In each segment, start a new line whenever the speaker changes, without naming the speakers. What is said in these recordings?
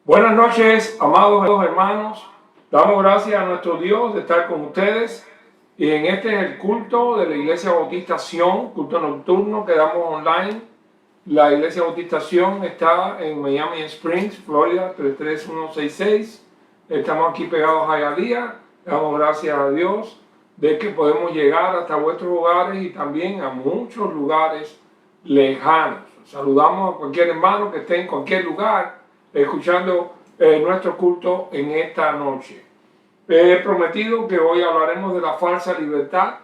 Buenas noches, amados hermanos. Damos gracias a nuestro Dios de estar con ustedes. Y en este es el culto de la Iglesia Bautista Sion, culto nocturno que damos online. La Iglesia Bautista Sion está en Miami Springs, Florida, 33166. Estamos aquí pegados a Hialeah. Damos gracias a Dios de que podemos llegar hasta vuestros hogares y también a muchos lugares lejanos. Saludamos a cualquier hermano que esté en cualquier lugar escuchando nuestro culto en esta noche. He prometido que hoy hablaremos de la falsa libertad.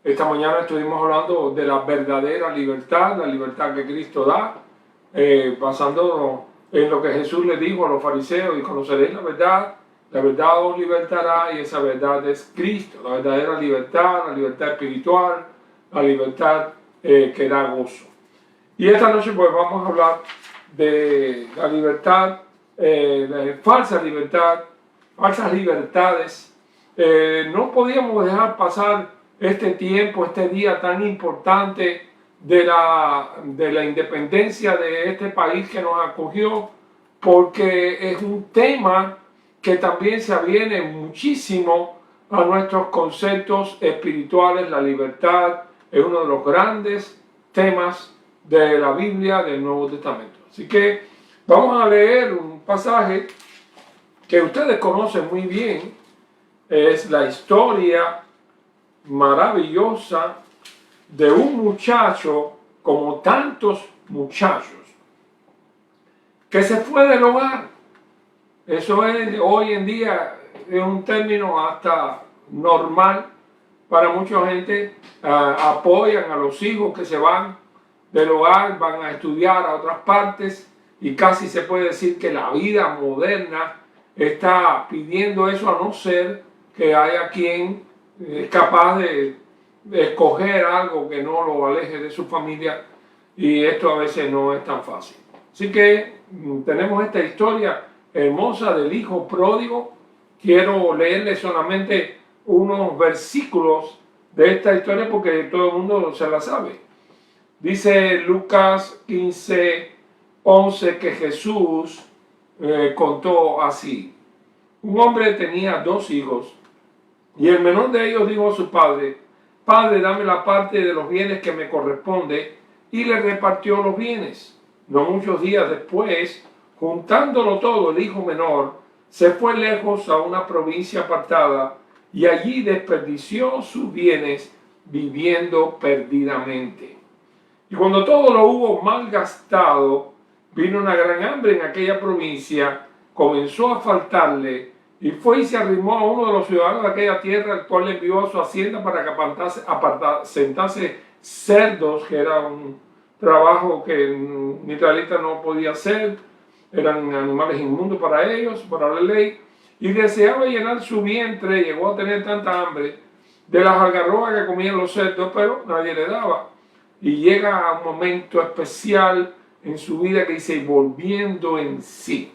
Esta mañana estuvimos hablando de la verdadera libertad, la libertad que Cristo da, basándonos en lo que Jesús le dijo a los fariseos: y conoceréis la verdad os libertará, y esa verdad es Cristo, la verdadera libertad, la libertad espiritual, la libertad que da gozo. Y esta noche pues vamos a hablar de la libertad, de falsa libertad, falsas libertades. No podíamos dejar pasar este tiempo, este día tan importante de la independencia de este país que nos acogió, porque es un tema que también se aviene muchísimo a nuestros conceptos espirituales. La libertad es uno de los grandes temas de la Biblia del Nuevo Testamento. Así que vamos a leer un pasaje que ustedes conocen muy bien. Es la historia maravillosa de un muchacho, como tantos muchachos, que se fue del hogar. Eso es, hoy en día es un término hasta normal para mucha gente. Apoyan a los hijos que se van del hogar, van a estudiar a otras partes, y casi se puede decir que la vida moderna está pidiendo eso, a no ser que haya quien es capaz de escoger algo que no lo aleje de su familia, y esto a veces no es tan fácil. Así que tenemos esta historia hermosa del hijo pródigo. Quiero leerles solamente unos versículos de esta historia porque todo el mundo se la sabe. Dice Lucas 15:11 que Jesús contó así: un hombre tenía 2 hijos, y el menor de ellos dijo a su padre: Padre, dame la parte de los bienes que me corresponde, y le repartió los bienes. No muchos días después, juntándolo todo, el hijo menor se fue lejos a una provincia apartada, y allí desperdició sus bienes viviendo perdidamente. Y cuando todo lo hubo malgastado, vino una gran hambre en aquella provincia, comenzó a faltarle, y fue y se arrimó a uno de los ciudadanos de aquella tierra, el cual le envió a su hacienda para que sentase cerdos, que era un trabajo que un israelita no podía hacer, eran animales inmundos para ellos, para la ley, y deseaba llenar su vientre. Llegó a tener tanta hambre de las algarrobas que comían los cerdos, pero nadie le daba. Y llega a un momento especial en su vida que dice: volviendo en sí.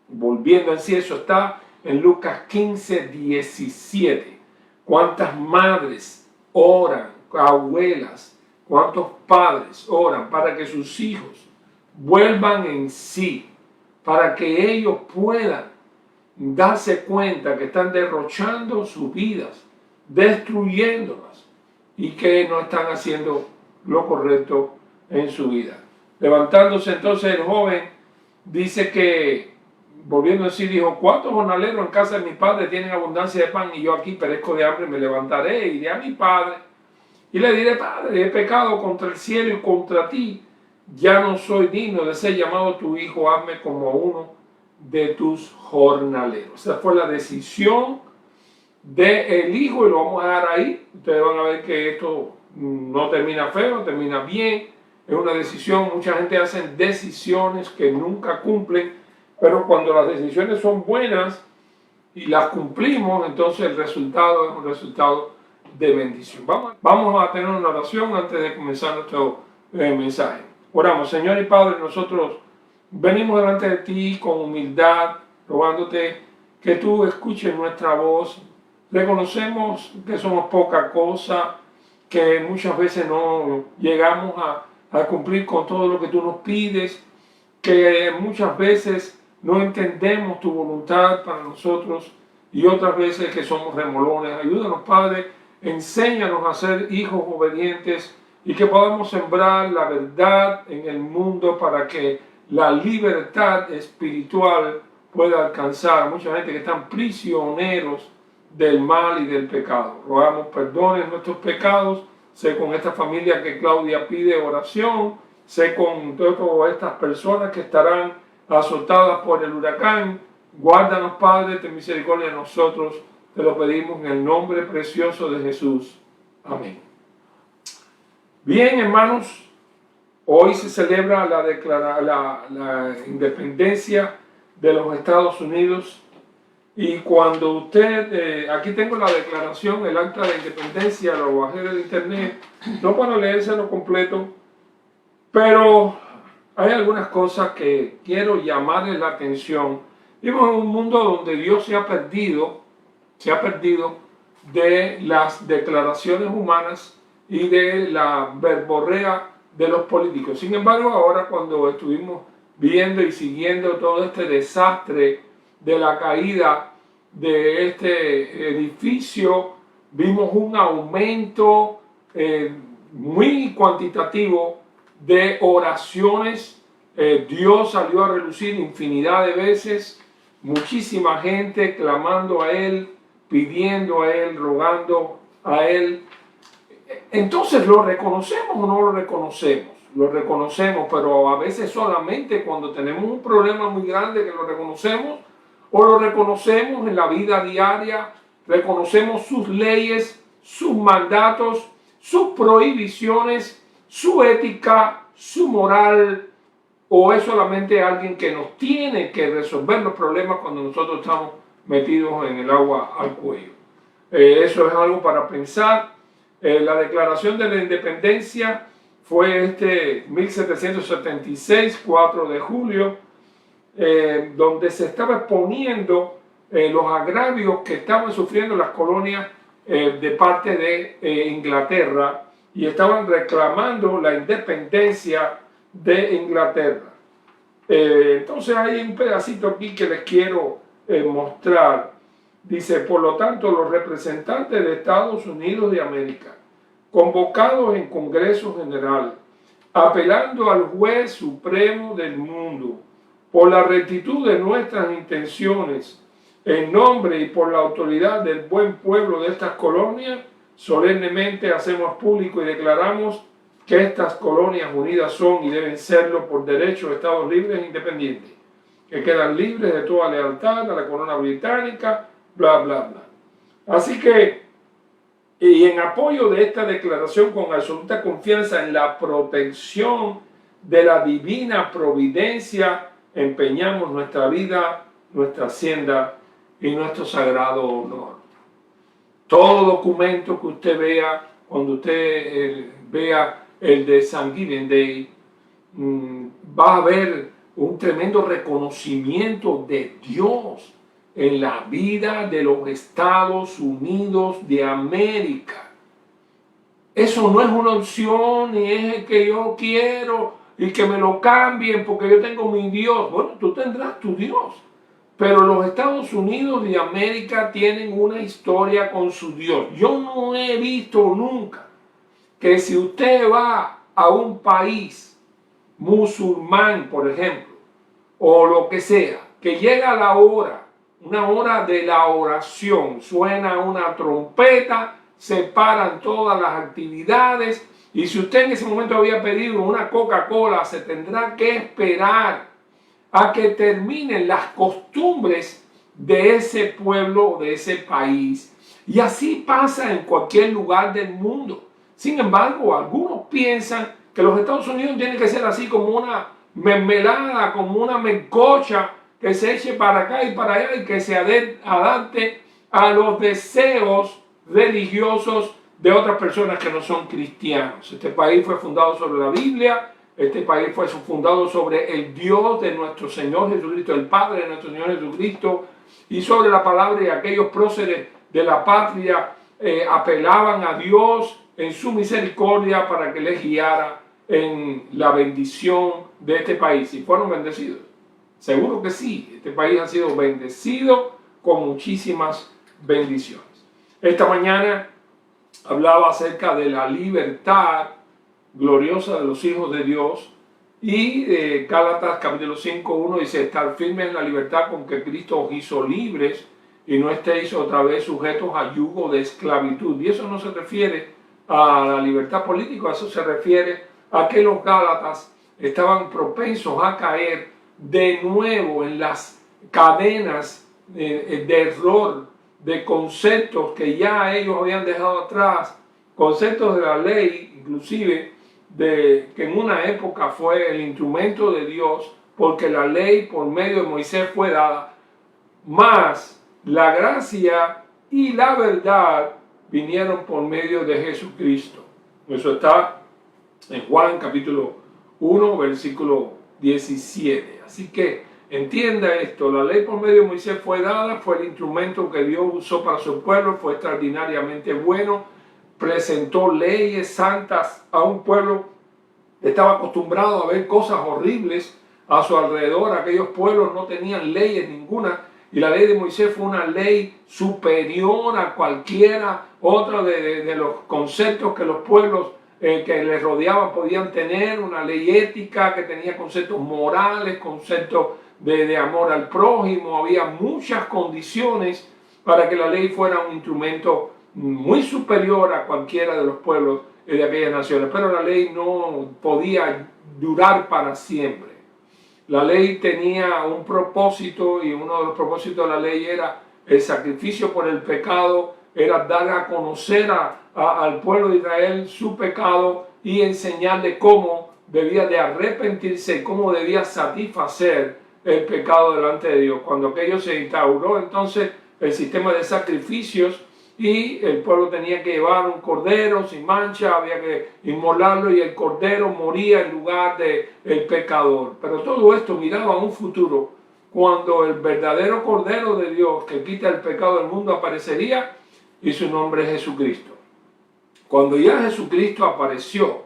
Volviendo en sí, eso está en Lucas 15:17. ¿Cuántas madres oran, abuelas, cuántos padres oran para que sus hijos vuelvan en sí, para que ellos puedan darse cuenta que están derrochando sus vidas, destruyéndolas, y que no están haciendo lo correcto en su vida? Levantándose entonces el joven, dice que, volviendo en sí, dijo: ¿cuántos jornaleros en casa de mi padre tienen abundancia de pan, y yo aquí perezco de hambre? Me levantaré, iré a mi padre y le diré: Padre, he pecado contra el cielo y contra ti, ya no soy digno de ser llamado tu hijo, hazme como uno de tus jornaleros. Esa fue la decisión del hijo, y lo vamos a dejar ahí. Ustedes van a ver que esto no termina feo, termina bien. Es una decisión. Mucha gente hace decisiones que nunca cumplen, pero cuando las decisiones son buenas y las cumplimos, entonces el resultado es un resultado de bendición. Vamos a tener una oración antes de comenzar nuestro mensaje. Oramos. Señor y Padre, nosotros venimos delante de ti con humildad, rogándote que tú escuches nuestra voz. Reconocemos que somos poca cosa, que muchas veces no llegamos a cumplir con todo lo que tú nos pides, que muchas veces no entendemos tu voluntad para nosotros y otras veces que somos remolones. Ayúdanos, Padre, enséñanos a ser hijos obedientes y que podamos sembrar la verdad en el mundo para que la libertad espiritual pueda alcanzar a mucha gente que están prisioneros del mal y del pecado. Rogamos perdones nuestros pecados. Sé con esta familia que Claudia pide oración. Sé con todas estas personas que estarán azotadas por el huracán. Guárdanos, Padre, ten misericordia de nosotros. Te lo pedimos en el nombre precioso de Jesús. Amén. Bien, hermanos, hoy se celebra la independencia de los Estados Unidos. Y cuando usted, aquí tengo la declaración, el acta de independencia, lo bajé del internet, no para leérselo completo, pero hay algunas cosas que quiero llamarles la atención. Vivimos en un mundo donde Dios se ha perdido de las declaraciones humanas y de la verborrea de los políticos. Sin embargo, ahora cuando estuvimos viendo y siguiendo todo este desastre de la caída de este edificio, vimos un aumento muy cuantitativo de oraciones. Dios salió a relucir infinidad de veces, muchísima gente clamando a Él, pidiendo a Él, rogando a Él. Entonces, ¿lo reconocemos o no lo reconocemos? Lo reconocemos, pero a veces solamente cuando tenemos un problema muy grande que lo reconocemos, o lo reconocemos en la vida diaria, reconocemos sus leyes, sus mandatos, sus prohibiciones, su ética, su moral, o es solamente alguien que nos tiene que resolver los problemas cuando nosotros estamos metidos en el agua al cuello. Eso es algo para pensar. La declaración de la independencia fue 1776, 4 de julio, donde se estaba exponiendo los agravios que estaban sufriendo las colonias de parte de Inglaterra, y estaban reclamando la independencia de Inglaterra. Entonces hay un pedacito aquí que les quiero mostrar. Dice: por lo tanto, los representantes de Estados Unidos de América, convocados en Congreso General, apelando al juez supremo del mundo, por la rectitud de nuestras intenciones, en nombre y por la autoridad del buen pueblo de estas colonias, solemnemente hacemos público y declaramos que estas colonias unidas son y deben serlo por derecho estados libres e independientes, que quedan libres de toda lealtad a la corona británica, bla, bla, bla. Así que, y en apoyo de esta declaración, con absoluta confianza en la protección de la divina providencia, empeñamos nuestra vida, nuestra hacienda y nuestro sagrado honor. Todo documento que usted vea, cuando usted vea el de Thanksgiving Day, va a haber un tremendo reconocimiento de Dios en la vida de los Estados Unidos de América. Eso no es una opción, ni es que yo quiero y que me lo cambien porque yo tengo mi Dios. Bueno, tú tendrás tu Dios, pero los Estados Unidos de América tienen una historia con su Dios. Yo no he visto nunca que si usted va a un país musulmán, por ejemplo, o lo que sea, que llega la hora, una hora de la oración, suena una trompeta, se paran todas las actividades, y si usted en ese momento había pedido una Coca-Cola, se tendrá que esperar a que terminen las costumbres de ese pueblo, de ese país. Y así pasa en cualquier lugar del mundo. Sin embargo, algunos piensan que los Estados Unidos tienen que ser así como una mermelada, como una melcocha que se eche para acá y para allá y que se adapte a los deseos religiosos de otras personas que no son cristianos. Este país fue fundado sobre la Biblia. Este país fue fundado sobre el Dios de nuestro Señor Jesucristo, el Padre de nuestro Señor Jesucristo, y sobre la palabra, y aquellos próceres de la patria apelaban a Dios en su misericordia para que les guiara en la bendición de este país? ¿Y fueron bendecidos? Seguro que sí. Este país ha sido bendecido con muchísimas bendiciones. Esta mañana hablaba acerca de la libertad gloriosa de los hijos de Dios. Y Gálatas capítulo 5:1 dice: estar firmes en la libertad con que Cristo os hizo libres, y no estéis otra vez sujetos a yugo de esclavitud. Y eso no se refiere a la libertad política, eso se refiere a que los Gálatas estaban propensos a caer de nuevo en las cadenas de error, de conceptos que ya ellos habían dejado atrás, conceptos de la ley, inclusive, que en una época fue el instrumento de Dios, porque la ley por medio de Moisés fue dada, más la gracia y la verdad vinieron por medio de Jesucristo. Eso está en Juan capítulo 1, versículo 17. Así que entienda esto: la ley por medio de Moisés fue dada, fue el instrumento que Dios usó para su pueblo, fue extraordinariamente bueno, presentó leyes santas a un pueblo que estaba acostumbrado a ver cosas horribles a su alrededor. Aquellos pueblos no tenían leyes ninguna, y la ley de Moisés fue una ley superior a cualquiera otra de los conceptos que los pueblos que les rodeaban podían tener. Una ley ética que tenía conceptos morales, conceptos de amor al prójimo. Había muchas condiciones para que la ley fuera un instrumento muy superior a cualquiera de los pueblos de aquellas naciones. Pero la ley no podía durar para siempre. La ley tenía un propósito, y uno de los propósitos de la ley era el sacrificio por el pecado, era dar a conocer al pueblo de Israel su pecado y enseñarle cómo debía de arrepentirse y cómo debía satisfacer el pecado delante de Dios. Cuando aquello se instauró entonces el sistema de sacrificios, y el pueblo tenía que llevar un cordero sin mancha, había que inmolarlo, y el cordero moría en lugar del pecador. Pero todo esto miraba a un futuro, cuando el verdadero Cordero de Dios que quita el pecado del mundo aparecería, y su nombre es Jesucristo. Cuando ya Jesucristo apareció,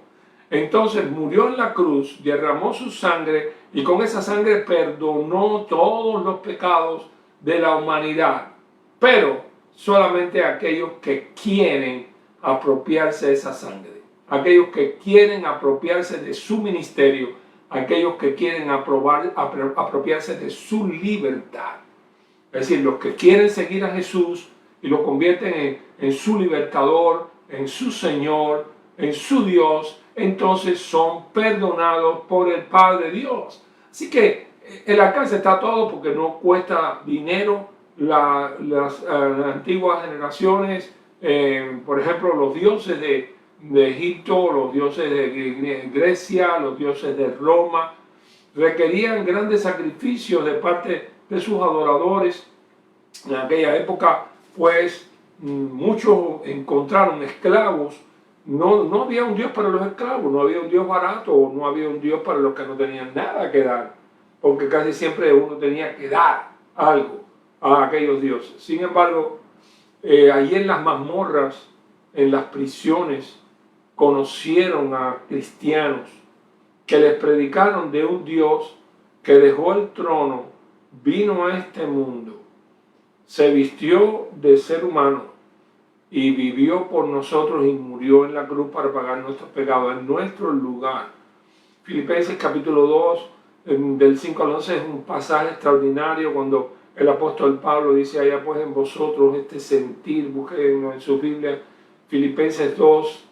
entonces murió en la cruz, derramó su sangre, y con esa sangre perdonó todos los pecados de la humanidad. Pero solamente aquellos que quieren apropiarse de esa sangre, aquellos que quieren apropiarse de su ministerio, aquellos que quieren apropiarse de su libertad. Es decir, los que quieren seguir a Jesús y lo convierten en su libertador, en su Señor, en su Dios, entonces son perdonados por el Padre Dios. Así que el alcance está todo, porque no cuesta dinero. Las antiguas generaciones, por ejemplo, los dioses de Egipto, los dioses de Grecia, los dioses de Roma, requerían grandes sacrificios de parte de sus adoradores. En aquella época, pues, muchos encontraron esclavos. No había un Dios para los esclavos, no había un Dios barato, no había un Dios para los que no tenían nada que dar, porque casi siempre uno tenía que dar algo a aquellos dioses. Sin embargo, allí en las mazmorras, en las prisiones, conocieron a cristianos que les predicaron de un Dios que dejó el trono, vino a este mundo, se vistió de ser humano y vivió por nosotros y murió en la cruz para pagar nuestros pecados en nuestro lugar. Filipenses capítulo 2, del 5 al 11, es un pasaje extraordinario cuando el apóstol Pablo dice: allá pues en vosotros este sentir, busquen en su Biblia, Filipenses 2,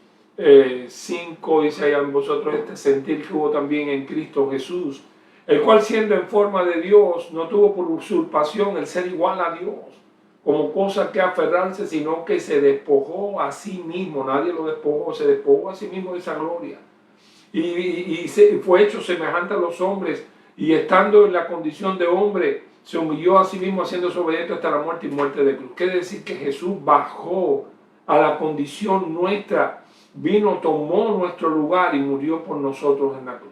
5, dice: allá en vosotros este sentir que hubo también en Cristo Jesús, el cual siendo en forma de Dios, no tuvo por usurpación el ser igual a Dios, como cosa que aferrarse, sino que se despojó a sí mismo. Nadie lo despojó, se despojó a sí mismo de esa gloria. Y fue hecho semejante a los hombres, y estando en la condición de hombre, se humilló a sí mismo, haciéndose obediente hasta la muerte y muerte de cruz. Quiere decir que Jesús bajó a la condición nuestra, vino, tomó nuestro lugar y murió por nosotros en la cruz.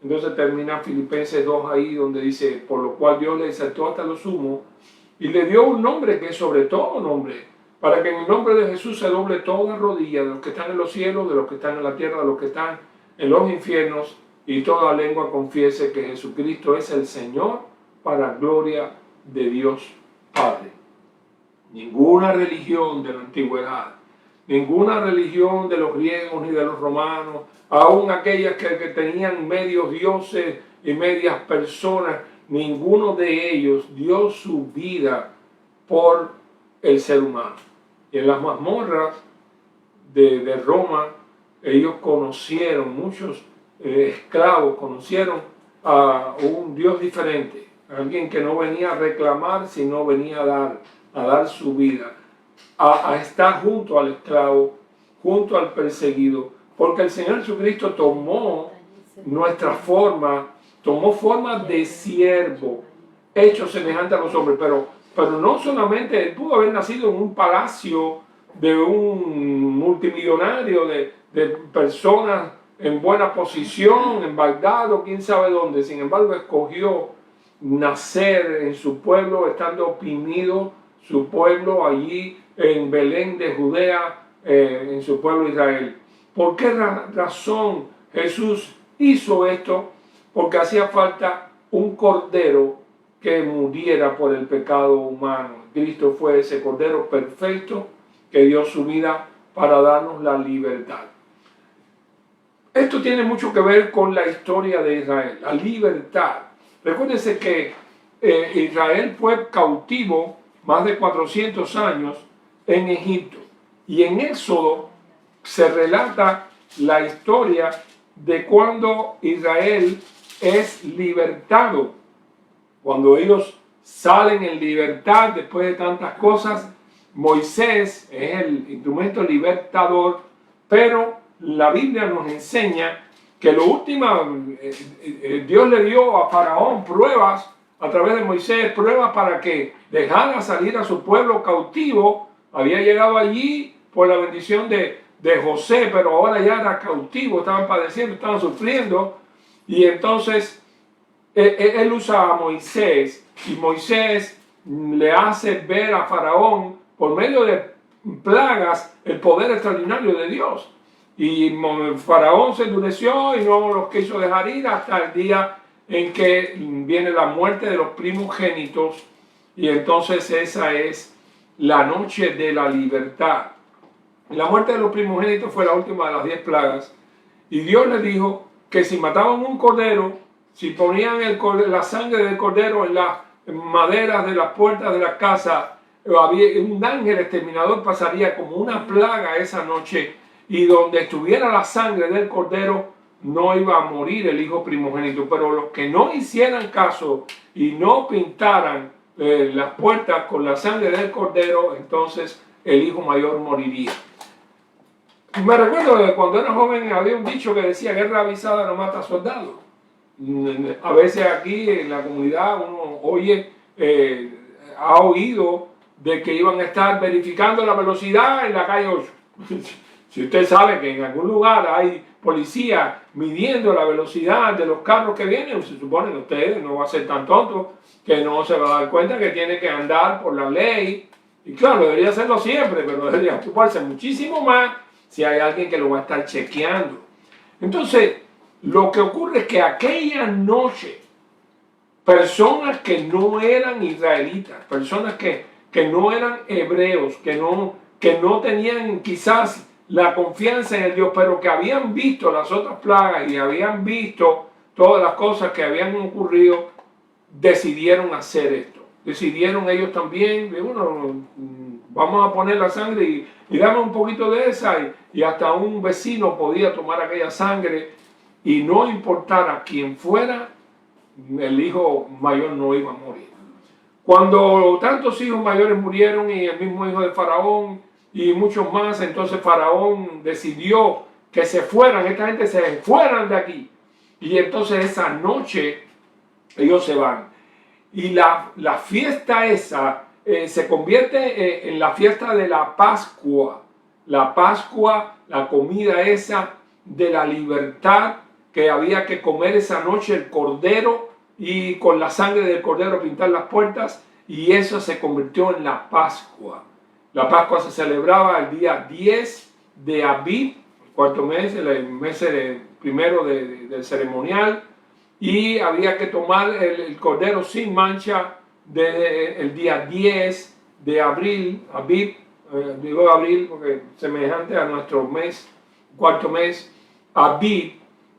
Entonces termina Filipenses 2 ahí, donde dice: por lo cual Dios le exaltó hasta lo sumo y le dio un nombre que es sobre todo nombre, para que en el nombre de Jesús se doble toda rodilla, de los que están en los cielos, de los que están en la tierra, de los que están en los infiernos, y toda lengua confiese que Jesucristo es el Señor, para gloria de Dios Padre. Ninguna religión de la antigüedad, ninguna religión de los griegos ni de los romanos, aun aquellas que tenían medios dioses y medias personas, ninguno de ellos dio su vida por el ser humano. Y en las mazmorras de Roma, ellos conocieron, muchos esclavos conocieron a un Dios diferente, alguien que no venía a reclamar, sino venía a dar su vida, a estar junto al esclavo, junto al perseguido, porque el Señor Jesucristo tomó nuestra forma, tomó forma de siervo, hecho semejante a los hombres, pero no solamente, él pudo haber nacido en un palacio de un multimillonario, de personas en buena posición, en Bagdad o quién sabe dónde. Sin embargo, escogió nacer en su pueblo, estando oprimido su pueblo allí en Belén de Judea, en su pueblo Israel. ¿Por qué razón Jesús hizo esto? Porque hacía falta un cordero que muriera por el pecado humano. Cristo fue ese cordero perfecto que dio su vida para darnos la libertad. Esto tiene mucho que ver con la historia de Israel, la libertad. Recuérdense que Israel fue cautivo más de 400 años en Egipto. Y en Éxodo se relata la historia de cuando Israel es libertado. Cuando ellos salen en libertad después de tantas cosas, Moisés es el instrumento libertador, pero la Biblia nos enseña que lo último, Dios le dio a Faraón pruebas a través de Moisés, pruebas para que dejara salir a su pueblo cautivo. Había llegado allí por la bendición de José, pero ahora ya era cautivo, estaban padeciendo, estaban sufriendo, y entonces él usa a Moisés, y Moisés le hace ver a Faraón por medio de plagas el poder extraordinario de Dios. Y Faraón se endureció y no los quiso dejar ir hasta el día en que viene la muerte de los primogénitos, y entonces esa es la noche de la libertad. La muerte de los primogénitos fue la última de las 10 plagas, y Dios les dijo que si mataban un cordero, si ponían la sangre del cordero en las maderas de las puertas de la casa, un ángel exterminador pasaría como una plaga esa noche, y donde estuviera la sangre del cordero no iba a morir el hijo primogénito. Pero los que no hicieran caso y no pintaran las puertas con la sangre del cordero, entonces el hijo mayor moriría. Me recuerdo que cuando era joven había un dicho que decía: guerra avisada no mata soldados. A veces aquí en la comunidad uno oye, ha oído de que iban a estar verificando la velocidad en la calle 8. Si usted sabe que en algún lugar hay policía midiendo la velocidad de los carros que vienen, se supone que usted no va a ser tan tonto que no se va a dar cuenta que tiene que andar por la ley. Y claro, debería hacerlo siempre, pero debería ocuparse muchísimo más si hay alguien que lo va a estar chequeando. Entonces, lo que ocurre es que aquella noche, personas que no eran israelitas, personas que no eran hebreos, que no tenían quizás la confianza en el Dios, pero que habían visto las otras plagas y habían visto todas las cosas que habían ocurrido, decidieron hacer esto. Decidieron ellos también, bueno, vamos a poner la sangre y dame un poquito de esa, y hasta un vecino podía tomar aquella sangre, y no importara quién fuera, el hijo mayor no iba a morir. Cuando tantos hijos mayores murieron, y el mismo hijo de Faraón y muchos más, entonces Faraón decidió que se fueran, esta gente se fueran de aquí. Y entonces esa noche ellos se van. Y la fiesta esa se convierte en la fiesta de la Pascua. La Pascua, la comida esa de la libertad, que había que comer esa noche el cordero, y con la sangre del cordero pintar las puertas, y eso se convirtió en la Pascua. La Pascua se celebraba el día 10 de Abib, el cuarto mes, el mes primero del ceremonial, y había que tomar el cordero sin mancha el día 10 de abril, digo abril porque semejante a nuestro mes, cuarto mes, Abib,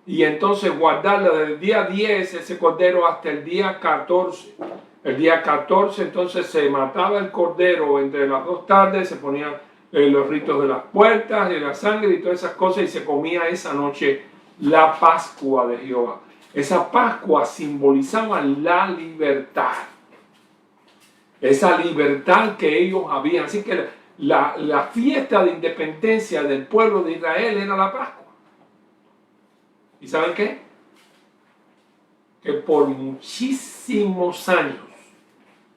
y entonces guardarla desde el día 10 ese cordero hasta el día 14. El día 14 entonces se mataba el cordero entre las 2 tardes, se ponían los ritos de las puertas, de la sangre y todas esas cosas, y se comía esa noche la Pascua de Jehová. Esa Pascua simbolizaba la libertad. Esa libertad que ellos habían. Así que la fiesta de independencia del pueblo de Israel era la Pascua. ¿Y saben qué? Que por muchísimos años,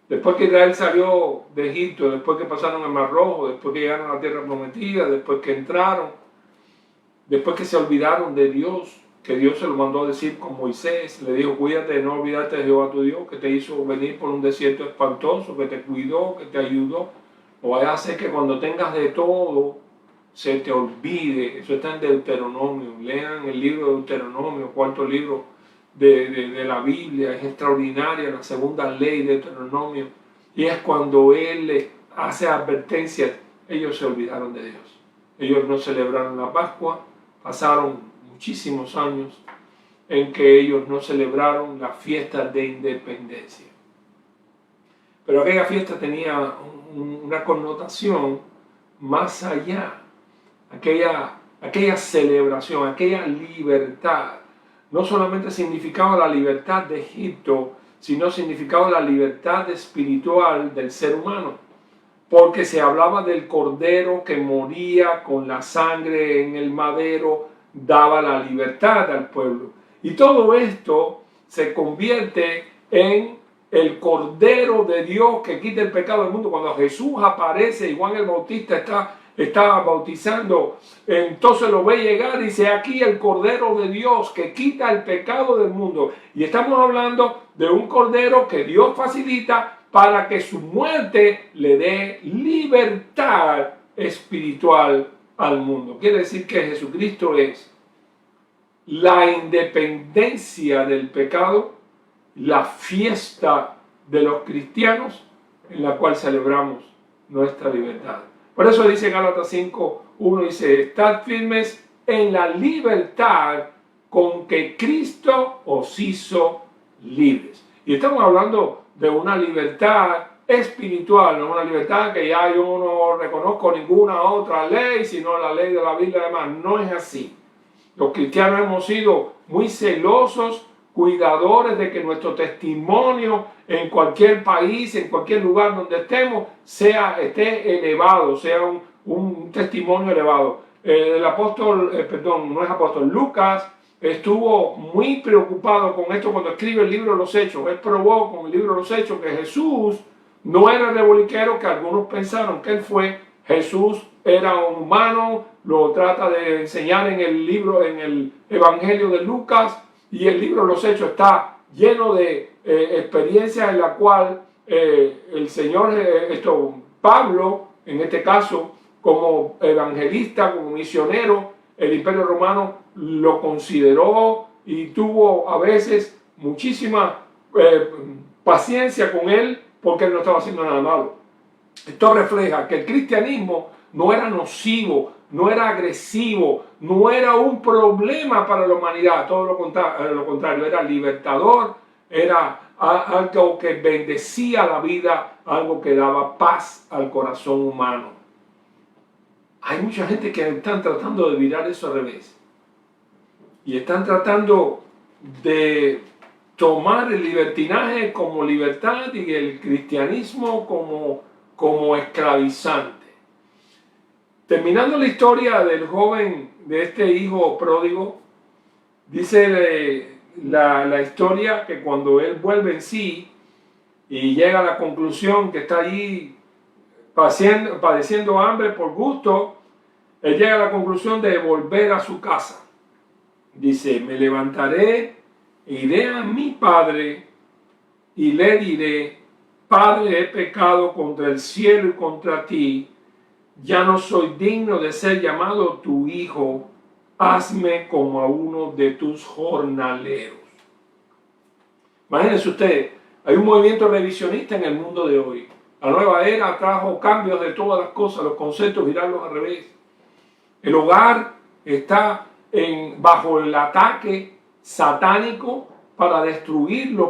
después que Israel salió de Egipto, después que pasaron el Mar Rojo, después que llegaron a la tierra prometida, después que entraron, después que se olvidaron de Dios, que Dios se lo mandó a decir con Moisés, le dijo: cuídate de no olvidarte de Jehová tu Dios, que te hizo venir por un desierto espantoso, que te cuidó, que te ayudó. No vaya a ser que cuando tengas de todo se te olvide. Eso está en Deuteronomio. Lean el libro de Deuteronomio, cuarto libro de la Biblia. Es extraordinaria la segunda ley de Deuteronomio. Y es cuando Él les hace advertencias. Ellos se olvidaron de Dios. Ellos no celebraron la Pascua. Pasaron muchísimos años en que ellos no celebraron la fiesta de independencia. Pero aquella fiesta tenía una connotación más allá. Aquella celebración, aquella libertad, no solamente significaba la libertad de Egipto, sino significaba la libertad espiritual del ser humano. Porque se hablaba del cordero que moría con la sangre en el madero, daba la libertad al pueblo. Y todo esto se convierte en el Cordero de Dios que quita el pecado del mundo. Cuando Jesús aparece y Juan el Bautista está bautizando, entonces lo ve llegar y dice: aquí el Cordero de Dios que quita el pecado del mundo. Y estamos hablando de un Cordero que Dios facilita para que su muerte le dé libertad espiritual al mundo. Quiere decir que Jesucristo es la independencia del pecado, la fiesta de los cristianos en la cual celebramos nuestra libertad. Por eso dice Gálatas 5:1, dice: estad firmes en la libertad con que Cristo os hizo libres. Y estamos hablando de una libertad espiritual, no una libertad que ya yo no reconozco ninguna otra ley, sino la ley de la Biblia. Además, no es así. Los cristianos hemos sido muy celosos, cuidadores de que nuestro testimonio en cualquier país, en cualquier lugar donde estemos, esté elevado, sea un testimonio elevado. El apóstol, no es apóstol, Lucas estuvo muy preocupado con esto cuando escribe el libro de los Hechos. Él probó con el libro de los Hechos que Jesús no era el reboliquero que algunos pensaron que él fue. Jesús era un humano, lo trata de enseñar en el Evangelio de Lucas, y el libro de los Hechos está lleno de experiencias en la cual el Señor, Pablo, en este caso, como evangelista, como misionero, el Imperio Romano lo consideró y tuvo a veces muchísima paciencia con él, porque él no estaba haciendo nada malo. Esto refleja que el cristianismo no era nocivo, no era agresivo, no era un problema para la humanidad, todo lo contrario, era libertador, era algo que bendecía la vida, algo que daba paz al corazón humano. Hay mucha gente que están tratando de virar eso al revés y están tratando de tomar el libertinaje como libertad y el cristianismo como esclavizante. Terminando la historia del joven, de este hijo pródigo, dice la historia que cuando él vuelve en sí y llega a la conclusión que está allí padeciendo hambre por gusto, él llega a la conclusión de volver a su casa. Dice: me levantaré, iré a mi padre y le diré: Padre, he pecado contra el cielo y contra ti, ya no soy digno de ser llamado tu hijo. hazme como a uno de tus jornaleros. Imagínense ustedes, hay un movimiento revisionista en el mundo de hoy. La nueva era trajo cambios de todas las cosas, los conceptos, girarlos al revés. El hogar está bajo el ataque satánico para destruir los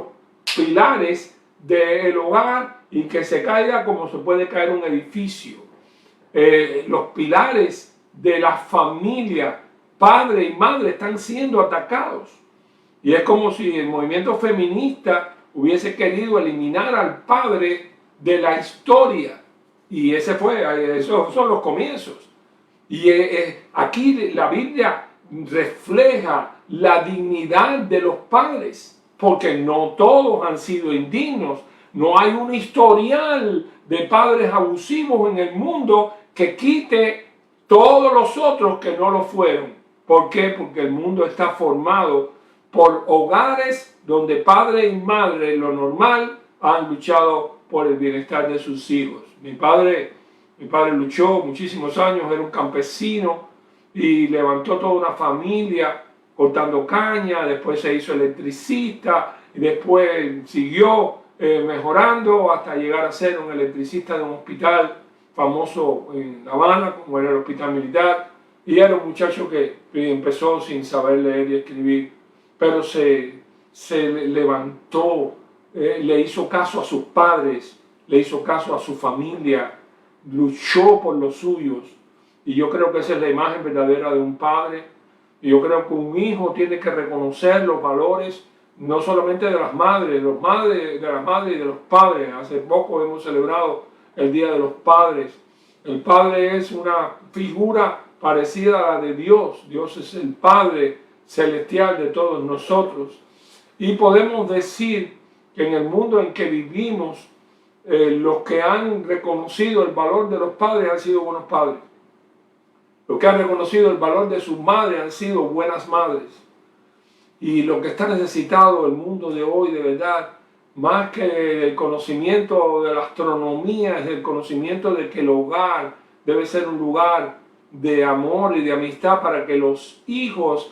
pilares del hogar y que se caiga como se puede caer un edificio. Los pilares de la familia, padre y madre, están siendo atacados. Y es como si el movimiento feminista hubiese querido eliminar al padre de la historia. Y esos son los comienzos. Y aquí la Biblia refleja la dignidad de los padres, porque no todos han sido indignos. No hay un historial de padres abusivos en el mundo que quite todos los otros que no lo fueron. ¿Por qué? Porque el mundo está formado por hogares donde padre y madre, lo normal, han luchado por el bienestar de sus hijos. Mi padre luchó muchísimos años, era un campesino y levantó toda una familia cortando caña, después se hizo electricista y después siguió mejorando hasta llegar a ser un electricista de un hospital famoso en La Habana, como era el hospital militar, y era un muchacho que empezó sin saber leer y escribir, pero se levantó, le hizo caso a sus padres, le hizo caso a su familia, luchó por los suyos. Y yo creo que esa es la imagen verdadera de un padre. Y yo creo que un hijo tiene que reconocer los valores, no solamente de las madres, de las madres y de los padres. Hace poco hemos celebrado el Día de los Padres. El padre es una figura parecida a la de Dios. Dios es el Padre celestial de todos nosotros. Y podemos decir que en el mundo en que vivimos, los que han reconocido el valor de los padres han sido buenos padres. Los que han reconocido el valor de sus madres han sido buenas madres. Y lo que está necesitado el mundo de hoy, de verdad, más que el conocimiento de la astronomía, es el conocimiento de que el hogar debe ser un lugar de amor y de amistad para que los hijos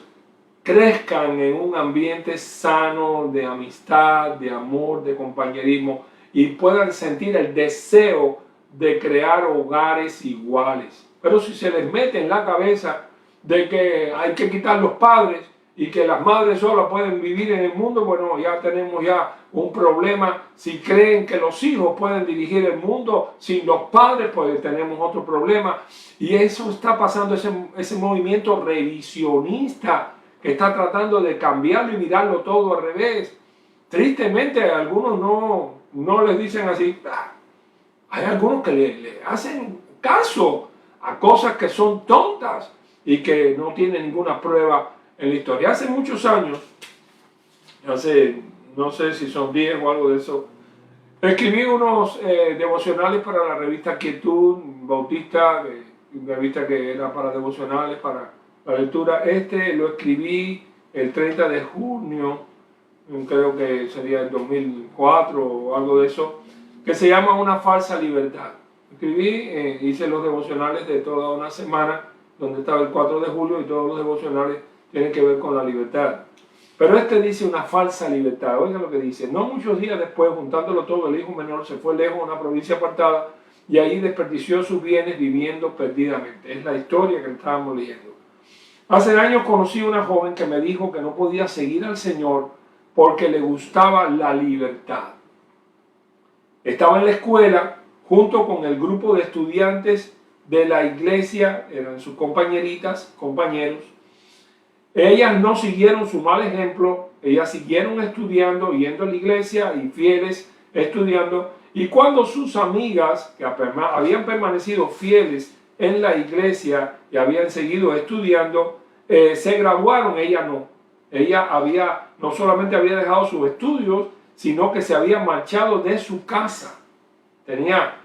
crezcan en un ambiente sano de amistad, de amor, de compañerismo y puedan sentir el deseo de crear hogares iguales. Pero si se les mete en la cabeza de que hay que quitar los padres y que las madres solas pueden vivir en el mundo, bueno, ya tenemos un problema. Si creen que los hijos pueden dirigir el mundo sin los padres, pues tenemos otro problema. Y eso está pasando, ese movimiento revisionista que está tratando de cambiarlo y mirarlo todo al revés. Tristemente, a algunos no les dicen así. Hay algunos que le hacen caso a cosas que son tontas y que no tienen ninguna prueba en la historia. Hace muchos años, no sé si son 10 o algo de eso, escribí unos devocionales para la revista Quietud Bautista, una revista que era para devocionales, para la lectura. Lo escribí el 30 de junio, creo que sería el 2004 o algo de eso, que se llama Una falsa libertad. Hice los devocionales de toda una semana, donde estaba el 4 de julio, y todos los devocionales tienen que ver con la libertad. Pero dice una falsa libertad. Oigan lo que dice: no muchos días después, juntándolo todo, el hijo menor se fue lejos a una provincia apartada y ahí desperdició sus bienes viviendo perdidamente. Es la historia que estábamos leyendo. Hace años conocí a una joven que me dijo que no podía seguir al Señor porque le gustaba la libertad. Estaba en la escuela junto con el grupo de estudiantes de la iglesia, eran sus compañeritas, compañeros. Ellas no siguieron su mal ejemplo, ellas siguieron estudiando, yendo a la iglesia y fieles estudiando. Y cuando sus amigas, que habían permanecido fieles en la iglesia y habían seguido estudiando, se graduaron, ella no. Ella no solamente había dejado sus estudios, sino que se había marchado de su casa. Tenía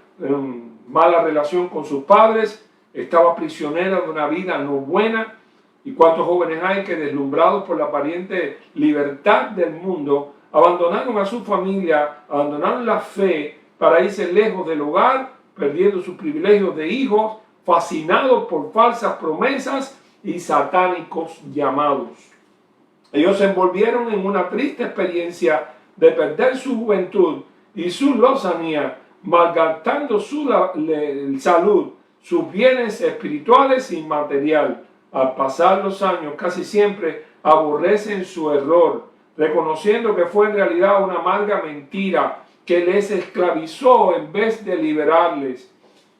mala relación con sus padres, estaba prisionera de una vida no buena. ¿Y cuántos jóvenes hay que, deslumbrados por la aparente libertad del mundo, abandonaron a su familia, abandonaron la fe para irse lejos del hogar, perdiendo sus privilegios de hijos, fascinados por falsas promesas y satánicos llamados. Ellos se envolvieron en una triste experiencia de perder su juventud y su lozanía, malgastando su salud, sus bienes espirituales y material. Al pasar los años, casi siempre aborrecen su error, reconociendo que fue en realidad una amarga mentira que les esclavizó en vez de liberarles.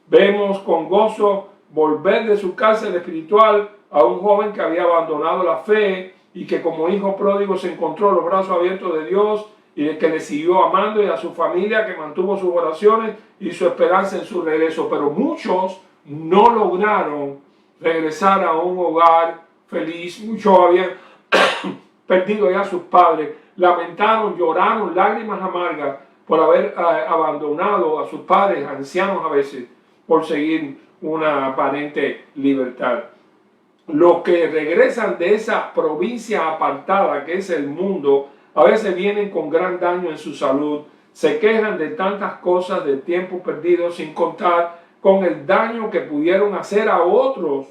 Vemos con gozo volver de su cárcel espiritual a un joven que había abandonado la fe y que como hijo pródigo se encontró los brazos abiertos de Dios y que le siguió amando, y a su familia que mantuvo sus oraciones y su esperanza en su regreso. Pero muchos no lograron regresar a un hogar feliz. Muchos habían perdido ya a sus padres, lamentaron, lloraron lágrimas amargas por haber abandonado a sus padres, ancianos a veces, por seguir una aparente libertad. Los que regresan de esa provincia apartada que es el mundo, a veces vienen con gran daño en su salud, se quejan de tantas cosas, de tiempo perdido, sin contar con el daño que pudieron hacer a otros,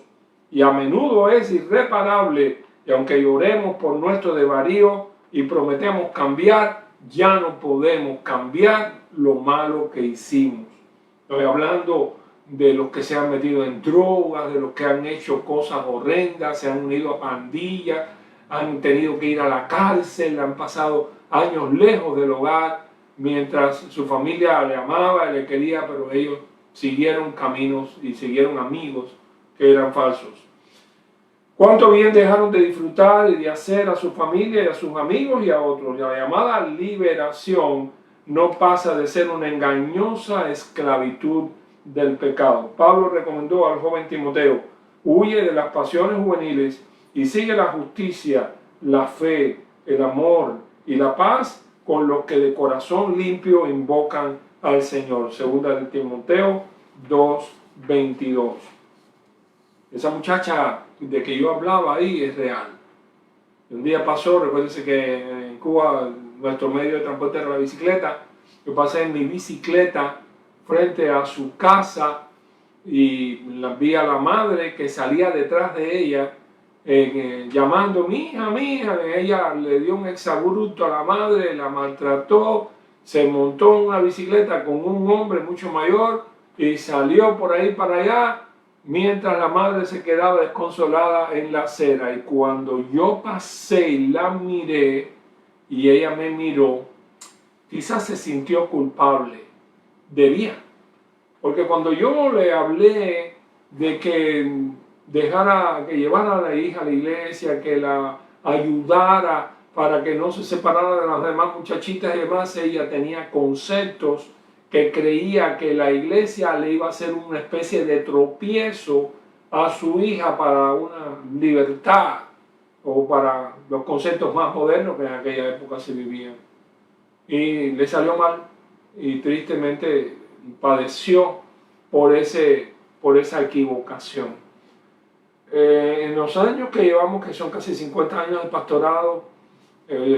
y a menudo es irreparable. Y aunque lloremos por nuestro desvarío y prometemos cambiar, ya no podemos cambiar lo malo que hicimos. Estoy hablando de los que se han metido en drogas, de los que han hecho cosas horrendas, se han unido a pandillas, han tenido que ir a la cárcel, han pasado años lejos del hogar, mientras su familia le amaba y le quería, pero ellos siguieron caminos y siguieron amigos que eran falsos. Cuánto bien dejaron de disfrutar y de hacer a su familia y a sus amigos y a otros. La llamada liberación no pasa de ser una engañosa esclavitud del pecado. Pablo recomendó al joven Timoteo: huye de las pasiones juveniles y sigue la justicia, la fe, el amor y la paz con los que de corazón limpio invocan al Señor. Segunda de Timoteo 2:22. Esa muchacha de que yo hablaba ahí es real. Un día pasó, recuérdense que en Cuba nuestro medio de transporte era la bicicleta. Yo pasé en mi bicicleta frente a su casa y la vi a la madre que salía detrás de ella llamando: mi hija, mi hija. Ella le dio un exabrupto a la madre, la maltrató, se montó en una bicicleta con un hombre mucho mayor y salió por ahí para allá, mientras la madre se quedaba desconsolada en la acera. Y cuando yo pasé y la miré y ella me miró, quizás se sintió culpable. Debía. Porque cuando yo le hablé de que dejara, que llevara a la hija a la iglesia, que la ayudara para que no se separara de las demás muchachitas y demás, ella tenía conceptos que creía que la iglesia le iba a hacer una especie de tropiezo a su hija para una libertad o para los conceptos más modernos que en aquella época se vivían. Y le salió mal y tristemente padeció por esa equivocación. En los años que llevamos, que son casi 50 años de pastorado,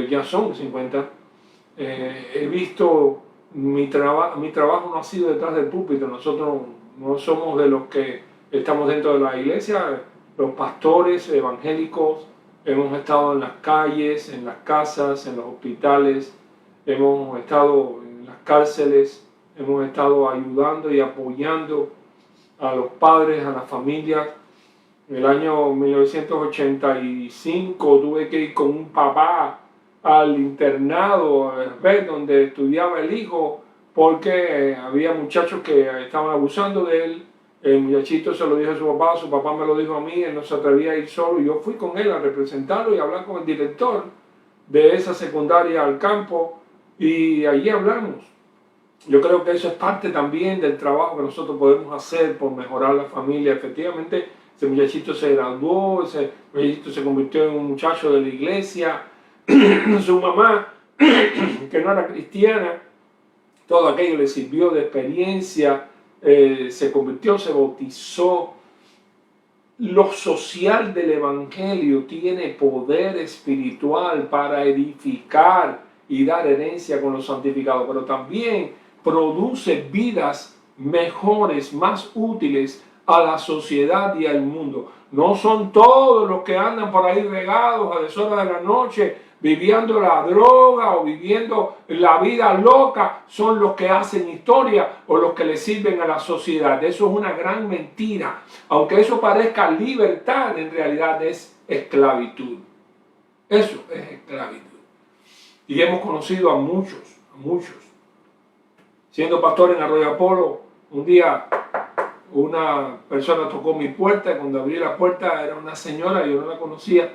ya son 50, he visto mi trabajo no ha sido detrás del púlpito. Nosotros no somos de los que estamos dentro de la iglesia. Los pastores evangélicos hemos estado en las calles, en las casas, en los hospitales, hemos estado en las cárceles, hemos estado ayudando y apoyando a los padres, a las familias. En el año 1985 tuve que ir con un papá al internado donde estudiaba el hijo, porque había muchachos que estaban abusando de él. El muchachito se lo dijo a su papá me lo dijo a mí, él no se atrevía a ir solo, y yo fui con él a representarlo y a hablar con el director de esa secundaria al campo, y allí hablamos. Yo creo que eso es parte también del trabajo que nosotros podemos hacer por mejorar la familia. Efectivamente, ese muchachito se graduó, ese muchachito se convirtió en un muchacho de la iglesia. Su mamá, que no era cristiana, todo aquello le sirvió de experiencia, se convirtió, se bautizó. Lo social del evangelio tiene poder espiritual para edificar y dar herencia con los santificados, pero también produce vidas mejores, más útiles a la sociedad y al mundo. No son todos los que andan por ahí regados a deshoras de la noche, viviendo la droga o viviendo la vida loca, son los que hacen historia o los que le sirven a la sociedad. Eso es una gran mentira. Aunque eso parezca libertad, en realidad es esclavitud. Eso es esclavitud. Y hemos conocido a muchos. Siendo pastor en Arroyo Apolo, un día una persona tocó mi puerta y cuando abrí la puerta era una señora, yo no la conocía,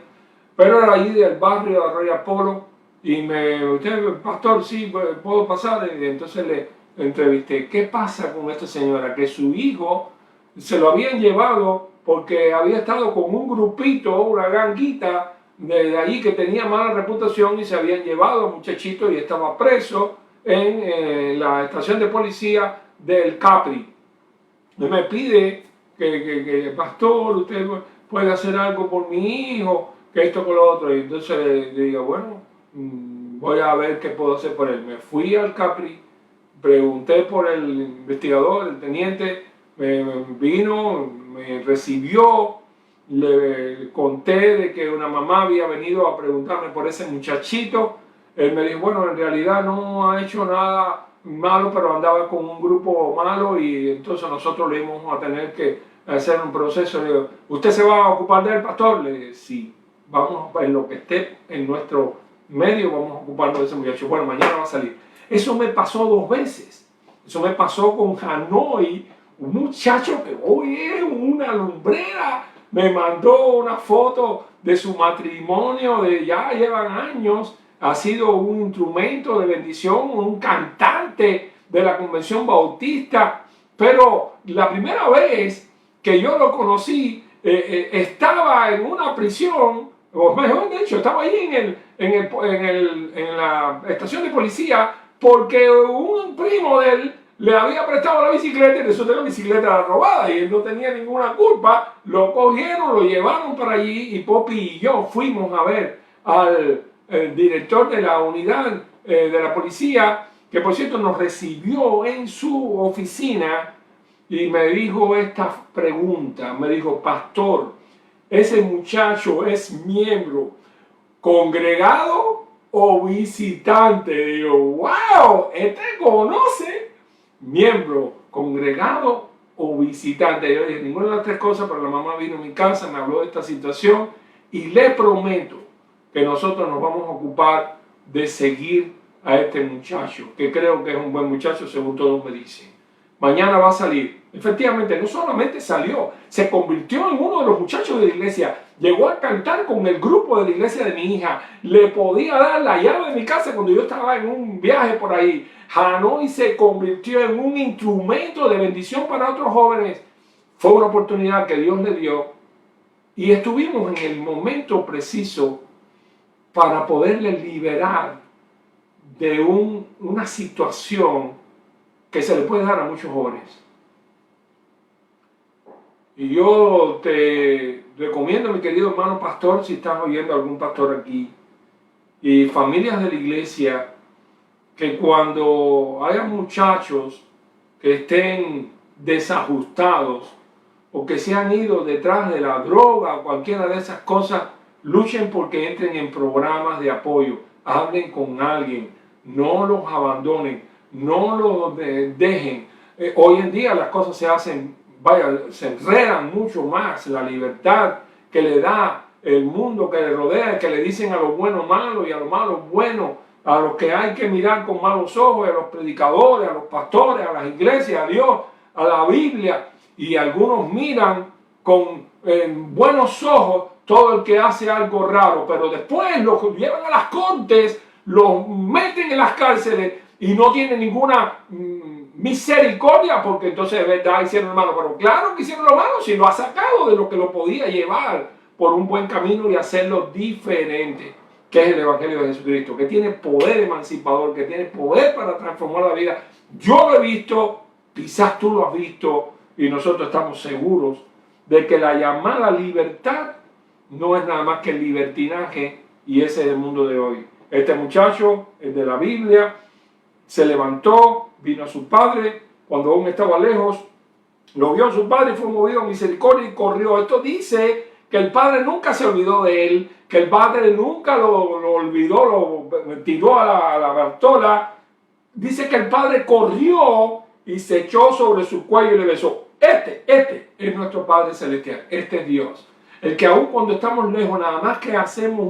pero era allí del barrio de Arroyo Apolo y usted, pastor, sí, puedo pasar. Y entonces le entrevisté. ¿Qué pasa con esta señora? Que su hijo se lo habían llevado porque había estado con un grupito, una ganguita de allí que tenía mala reputación y se habían llevado al muchachito y estaba preso en la estación de policía del Capri. Y me pide que pastor, usted puede hacer algo por mi hijo, que esto con lo otro. Y entonces le digo, bueno, voy a ver qué puedo hacer por él. Me fui al Capri, pregunté por el investigador, el teniente, me vino, me recibió, le conté de que una mamá había venido a preguntarme por ese muchachito. Él me dijo, bueno, en realidad no ha hecho nada malo, pero andaba con un grupo malo y entonces nosotros le íbamos a tener que hacer un proceso. Le digo, ¿usted se va a ocupar del pastor? Le dije, sí, vamos, en lo que esté en nuestro medio, vamos a ocuparnos de ese muchacho. Bueno, mañana va a salir. Eso me pasó 2 veces. Eso me pasó con Hanoi, un muchacho que hoy es una lumbrera. Me mandó una foto de su matrimonio, de ya llevan años. Ha sido un instrumento de bendición, un cantante de la Convención Bautista. Pero la primera vez que yo lo conocí, estaba en una prisión, o mejor dicho, estaba ahí en la estación de policía, porque un primo de él le había prestado la bicicleta y resulta que la bicicleta era robada y él no tenía ninguna culpa. Lo cogieron, lo llevaron para allí y Poppy y yo fuimos a ver al director de la unidad de la policía, que por cierto nos recibió en su oficina y me dijo esta pregunta. Me dijo, pastor, ¿ese muchacho es miembro congregado o visitante? Digo, wow, este conoce miembro congregado o visitante. Yo dije, ninguna de las 3 cosas, pero la mamá vino a mi casa, me habló de esta situación y le prometo que nosotros nos vamos a ocupar de seguir a este muchacho, que creo que es un buen muchacho según todos me dicen. Mañana va a salir. Efectivamente, no solamente salió, se convirtió en uno de los muchachos de la iglesia. Llegó a cantar con el grupo de la iglesia de mi hija. Le podía dar la llave de mi casa cuando yo estaba en un viaje por ahí. Hanoi se convirtió en un instrumento de bendición para otros jóvenes. Fue una oportunidad que Dios le dio y estuvimos en el momento preciso para poderle liberar de una situación que se le puede dar a muchos jóvenes. Y yo te recomiendo, mi querido hermano pastor, si estás oyendo a algún pastor aquí, y familias de la iglesia, que cuando haya muchachos que estén desajustados o que se han ido detrás de la droga o cualquiera de esas cosas, luchen porque entren en programas de apoyo, hablen con alguien, no los abandonen, no los dejen. Hoy en día las cosas se hacen, se enredan mucho más. La libertad que le da el mundo que le rodea, que le dicen a lo bueno malo y a lo malo bueno, a los que hay que mirar con malos ojos, a los predicadores, a los pastores, a las iglesias, a Dios, a la Biblia, y algunos miran con buenos ojos todo el que hace algo raro, pero después los llevan a las cortes, los meten en las cárceles y no tienen ninguna misericordia, porque entonces de verdad hicieron lo malo. Pero claro que hicieron lo malo si lo ha sacado de lo que lo podía llevar por un buen camino y hacerlo diferente, que es el Evangelio de Jesucristo, que tiene poder emancipador, que tiene poder para transformar la vida. Yo lo he visto, quizás tú lo has visto, y nosotros estamos seguros de que la llamada libertad no es nada más que el libertinaje, y ese es el mundo de hoy. Este muchacho, el de la Biblia, se levantó, vino a su padre cuando aún estaba lejos, Lo vio su padre y fue movido a misericordia y corrió. Esto dice que el padre nunca se olvidó de él, que el padre nunca lo olvidó, lo tiró a la Bartola. Dice que el padre corrió y se echó sobre su cuello y le besó. Este es nuestro Padre Celestial, este es Dios. El que aún cuando estamos lejos, nada más que hacemos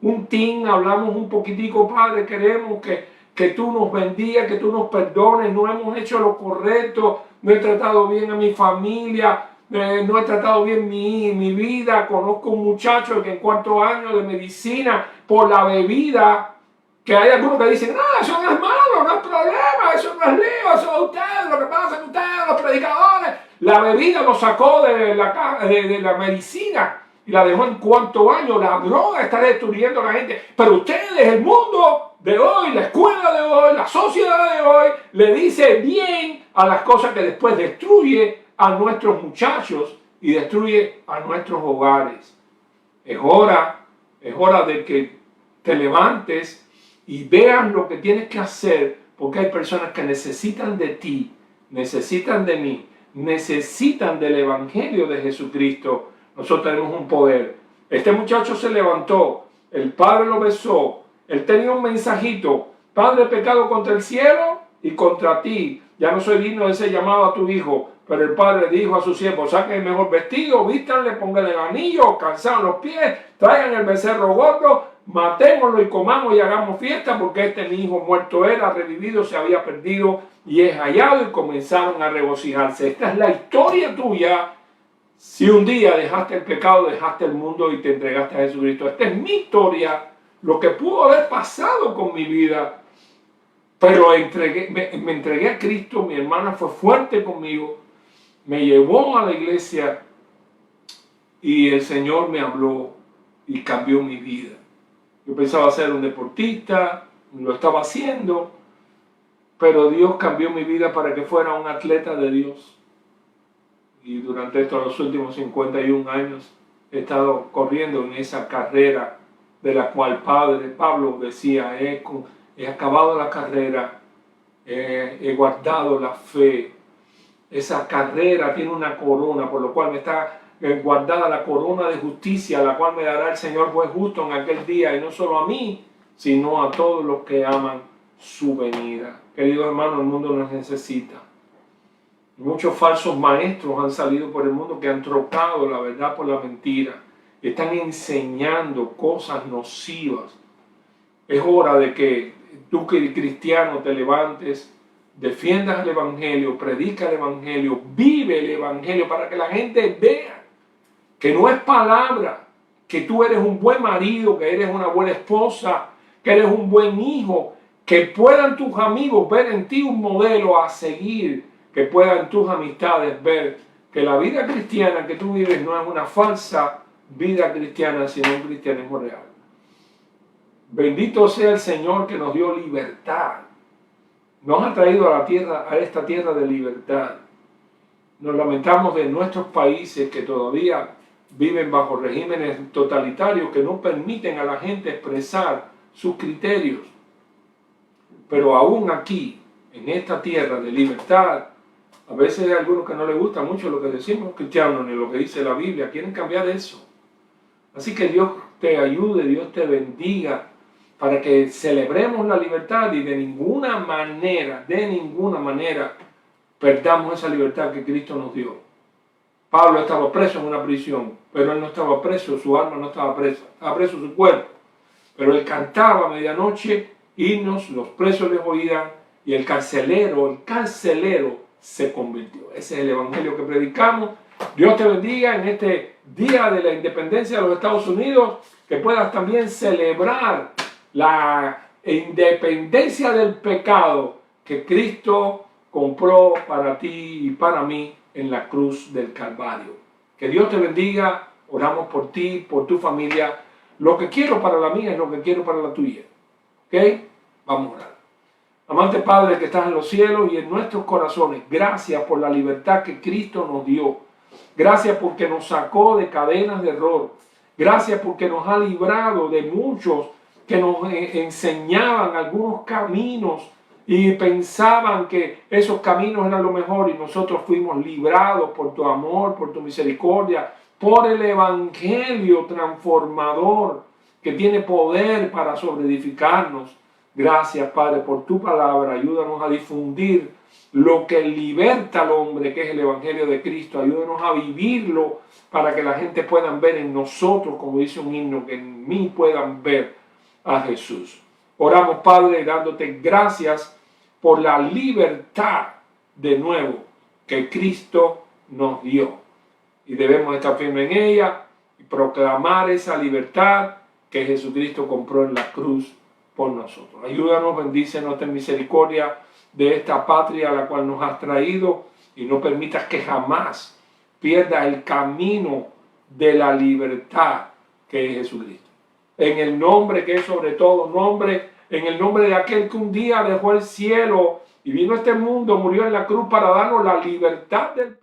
un team, hablamos un poquitico, Padre, queremos que tú nos bendigas, que tú nos perdones, no hemos hecho lo correcto, no he tratado bien a mi familia, no he tratado bien mi vida. Conozco un muchacho que en 4º año de medicina por la bebida, que hay algunos que dicen, no, eso no es malo, no es problema, eso no es lío, eso es ustedes, lo que pasa es que ustedes, los predicadores, la bebida lo sacó de la medicina y la dejó en 4º año. La droga está destruyendo a la gente, pero ustedes, el mundo de hoy, la escuela de hoy, la sociedad de hoy, le dice bien a las cosas que después destruye a nuestros muchachos y destruye a nuestros hogares. Es hora de que te levantes y veas lo que tienes que hacer, porque hay personas que necesitan de ti, necesitan de mí, necesitan del Evangelio de Jesucristo. Nosotros tenemos un poder. Este muchacho se levantó, el padre lo besó, él tenía un mensajito: Padre, he pecado contra el cielo y contra ti, ya no soy digno de ser llamado a tu hijo. Pero el padre dijo a sus siervos: saquen el mejor vestido, vístanle, pónganle el anillo, calzados los pies, traigan el becerro gordo, matémoslo y comamos y hagamos fiesta, porque este mi hijo muerto era, revivido, se había perdido y es hallado. Y comenzaron a regocijarse. Esta es la historia tuya si un día dejaste el pecado, dejaste el mundo y te entregaste a Jesucristo. Esta es mi historia, lo que pudo haber pasado con mi vida, pero me entregué a Cristo. Mi hermana fue fuerte conmigo, me llevó a la iglesia y el Señor me habló y cambió mi vida. Yo pensaba ser un deportista, lo estaba haciendo, pero Dios cambió mi vida para que fuera un atleta de Dios. Y durante los últimos 51 años he estado corriendo en esa carrera de la cual Pablo decía: he acabado la carrera, he guardado la fe. Esa carrera tiene una corona, por lo cual me está guardada la corona de justicia, la cual me dará el Señor juez justo en aquel día, y no solo a mí, sino a todos los que aman su venida. Queridos hermanos, el mundo nos necesita. Muchos falsos maestros han salido por el mundo que han trocado la verdad por la mentira. Están enseñando cosas nocivas. Es hora de que tú, cristiano, te levantes, defiendas el Evangelio, predica el Evangelio, vive el Evangelio, para que la gente vea que no es palabra, que tú eres un buen marido, que eres una buena esposa, que eres un buen hijo, que puedan tus amigos ver en ti un modelo a seguir, que puedan tus amistades ver que la vida cristiana que tú vives no es una falsa vida cristiana, sino un cristianismo real. Bendito sea el Señor que nos dio libertad. Nos ha traído a esta tierra de libertad. Nos lamentamos de nuestros países que todavía viven bajo regímenes totalitarios que no permiten a la gente expresar sus criterios. Pero aún aquí, en esta tierra de libertad, a veces hay algunos que no les gusta mucho lo que decimos los cristianos ni lo que dice la Biblia, quieren cambiar eso. Así que Dios te ayude, Dios te bendiga, para que celebremos la libertad y de ninguna manera, perdamos esa libertad que Cristo nos dio. Pablo estaba preso en una prisión, pero él no estaba preso, su alma no estaba presa, estaba preso su cuerpo. Pero él cantaba a medianoche himnos, los presos les oían, y el carcelero se convirtió. Ese es el evangelio que predicamos. Dios te bendiga en este día de la independencia de los Estados Unidos, que puedas también celebrar la independencia del pecado que Cristo compró para ti y para mí en la cruz del Calvario. Que Dios te bendiga. Oramos por ti, por tu familia. Lo que quiero para la mía es lo que quiero para la tuya. ¿Ok? Vamos a orar. Amante Padre que estás en los cielos y en nuestros corazones, gracias por la libertad que Cristo nos dio. Gracias porque nos sacó de cadenas de error. Gracias porque nos ha librado de muchos que nos enseñaban algunos caminos y pensaban que esos caminos eran lo mejor, y nosotros fuimos librados por tu amor, por tu misericordia, por el evangelio transformador que tiene poder para sobreedificarnos. Gracias, Padre, por tu palabra. Ayúdanos a difundir lo que liberta al hombre, que es el evangelio de Cristo. Ayúdanos a vivirlo para que la gente pueda ver en nosotros, como dice un himno, que en mí puedan ver a Jesús. Oramos, Padre, dándote gracias por la libertad de nuevo que Cristo nos dio. Y debemos estar firmes en ella y proclamar esa libertad que Jesucristo compró en la cruz por nosotros. Ayúdanos, bendícenos, ten misericordia de esta patria a la cual nos has traído, y no permitas que jamás pierda el camino de la libertad que es Jesucristo. En el nombre que es sobre todo nombre, en el nombre de aquel que un día dejó el cielo y vino a este mundo, murió en la cruz para darnos la libertad del pecado.